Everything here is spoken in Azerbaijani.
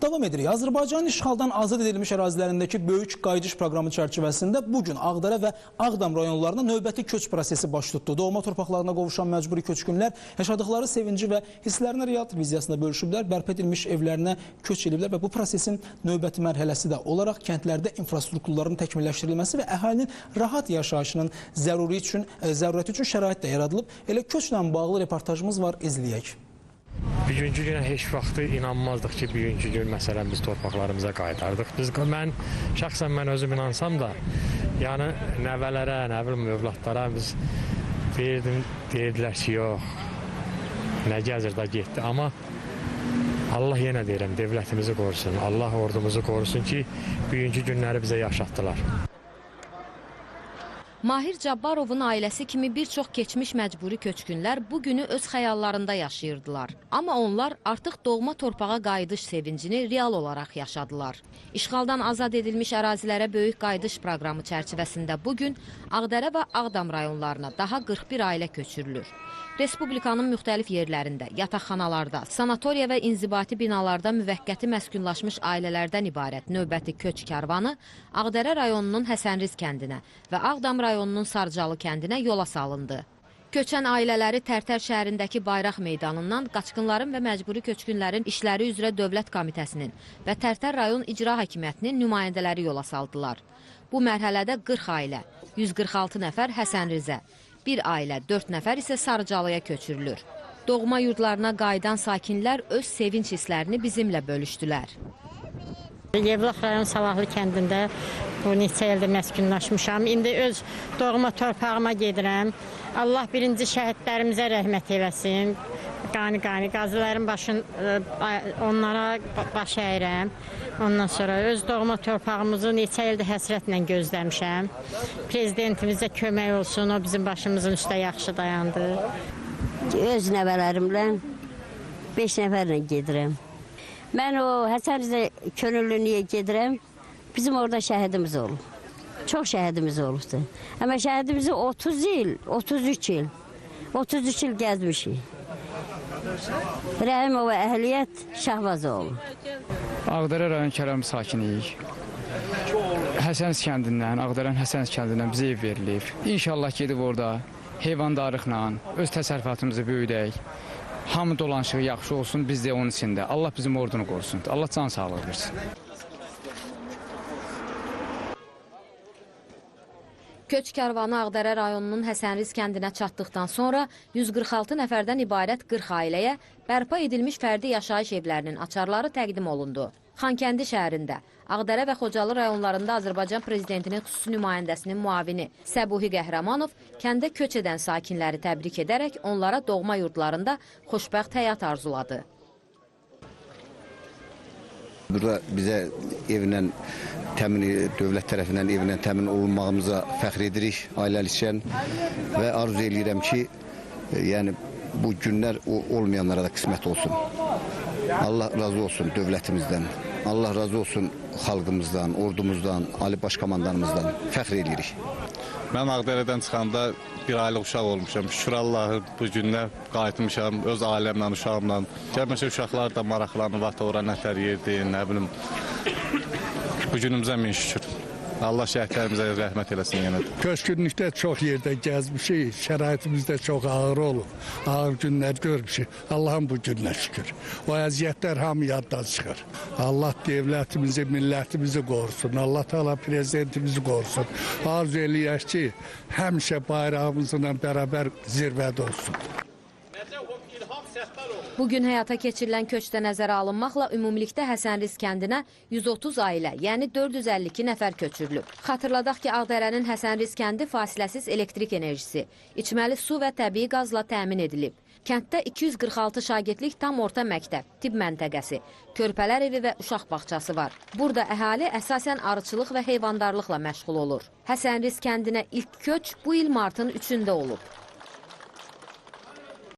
Davam edirik. Azərbaycanın işğaldan azad edilmiş ərazilərindəki böyük qayıdış proqramı çərçivəsində bugün Ağdərə və Ağdam rayonlarına növbəti köç prosesi baş tutdu. Doğma torpaqlarına qovuşan məcburi köçkünlər yaşadıkları sevinci və hisslərini real televiziyasında bölüşüblər, bərpa edilmiş evlərinə köç ediblər və bu prosesin növbəti mərhələsi də olaraq kəndlərdə infrastrukturların təkmilləşdirilməsi və əhalinin rahat yaşayışının zərurəti üçün şərait də yaradılıb. Elə köçlə bağlı reportajımız var, izləyək. Bugünkü günə heç vaxtı inanmazdıq ki, bugünkü gün məsələn biz torpaqlarımıza qayıdardıq. Şəxsən mən özüm inansam da, yəni nəvələrə, nə bilim övladlara biz deyirdilər ki, yox, nə gəzir də getdi. Amma Allah yenə deyirəm, dövlətimizi qorusun, Allah ordumuzu qorusun ki, bugünkü günləri bizə yaşatdılar. Mahir Cabbarovun ailəsi kimi bir çox keçmiş məcburi köçkünlər bu günü öz xəyallarında yaşayırdılar. Amma onlar artıq doğma torpağa qayıdış sevincini real olaraq yaşadılar. İşğaldan azad edilmiş ərazilərə böyük qayıdış proqramı çərçivəsində bugün Ağdərə və Ağdam rayonlarına daha 41 ailə köçürülür. Respublikanın müxtəlif yerlərində, yataqxanalarda, sanatoriya və inzibati binalarda müvəqqəti məskunlaşmış ailələrdən ibarət növbəti köç kərvanı Ağdərə rayonunun Həsənriz kəndinə və Ağdam rayonunun Sarcalı kəndinə yola salındı. Köçən ailələri Tərtər şəhərindəki Bayraq meydanından qaçqınların və məcburi köçkünlərin işləri üzrə Dövlət Komitəsinin və Tərtər rayon icra hakimiyyətinin nümayəndələri yola saldılar. Bu mərhələdə 40 ailə, 146 nəfər Həsənrizə, bir ailə, 4 nəfər isə Sarıcalıya köçürülür. Doğma yurdlarına qayıdan sakinlər öz sevinç hisslərini bizimlə bölüşdülər. Yevlax rayon Salahlı kəndində bu neçə ildir məskunlaşmışam. İndi öz doğma torpağıma gedirəm. Allah birinci şəhidlərimizə rəhmət eləsin. Qazilərin onlara baş əyirəm. Ondan sonra öz doğma torpağımızı neçə ildir həsrətlə gözləmişəm. Prezidentimizə kömək olsun, o bizim başımızın üstə yaxşı dayandı. Öz nəvələrimlə 5 nəfərlə gedirəm. Mən o Həsənrizə könüllü niyə gedirəm? Bizim orada şəhidimiz olub. Çox şəhidimiz olubdur. Amma şəhidimizi 30 il, 33 il gəzmişik. Rəhimova Əhliyyət Şahbazoğlu. Ağdərə rayon Kərəm sakiniyik. Həsəniz kəndindən, Ağdərənin Həsəniz kəndindən bizə ev verilib. İnşallah gedib orada heyvandarlıqla öz təsərrüfatımızı böyüdək. Hamı dolanışığı yaxşı olsun, biz də onun içində. Allah bizim ordunu qorusun. Allah can sağlığı versin. Köç kərvanı Ağdərə rayonunun Həsənriz kəndinə çatdıqdan sonra 146 nəfərdən ibarət 40 ailəyə bərpa edilmiş fərdi yaşayış evlərinin açarları təqdim olundu. Xankəndi şəhərində, Ağdərə və Xocalı rayonlarında Azərbaycan Prezidentinin xüsusi nümayəndəsinin muavini Səbuhi Qəhrəmanov kəndə köç edən sakinləri təbrik edərək onlara doğma yurdlarında xoşbəxt həyat arzuladı. Burada bizə dövlət tərəfindən evlə təmin olunmağımıza fəxr edirik ailəlikən və arzu edirəm ki, yəni bu günlər olmayanlara da qismət olsun. Allah razı olsun dövlətimizdən, Allah razı olsun xalqımızdan, ordumuzdan, Ali Baş Komandanımızdan fəxr edirik. Mən Ağdərədən çıxanda bir aylıq uşaq olmuşam. Şükür Allah'a bu günlər qayıtmışam, öz ailəmlə, uşağımla. Gəlməsə uşaqlar da maraqlanıb, ora nətər yerdir, nə bilim. Bu günümüzə min şükür. Allah şəhidlərimizə rəhmət eləsin yenə də. Köçkünlükdə çox yerdə gəzmişik, şəraitimiz də çox ağır olub. Ağır günlər görmüşük. Allah'ın bu gününə şükür. O əziyyətlər hamı yaddan çıxır. Allah devlətimizi, millətimizi qorusun. Allah Teala prezidentimizi qorusun. Arzu eləyək ki, həmişə bayrağımızla bərabər zirvədə olsun. Bugün həyata keçirilən köçdə nəzərə alınmaqla ümumilikdə Həsənriz kəndinə 130 ailə, yəni 452 nəfər köçürülüb. Xatırladaq ki, Ağdərənin Həsənriz kəndi fasiləsiz elektrik enerjisi, içməli su və təbii qazla təmin edilib. Kənddə 246 şagirdlik tam orta məktəb, tibb məntəqəsi, körpələr evi və uşaq bağçası var. Burada əhali əsasən arıçılıq və heyvandarlıqla məşğul olur. Həsənriz kəndinə ilk köç bu il martın 3-də olub.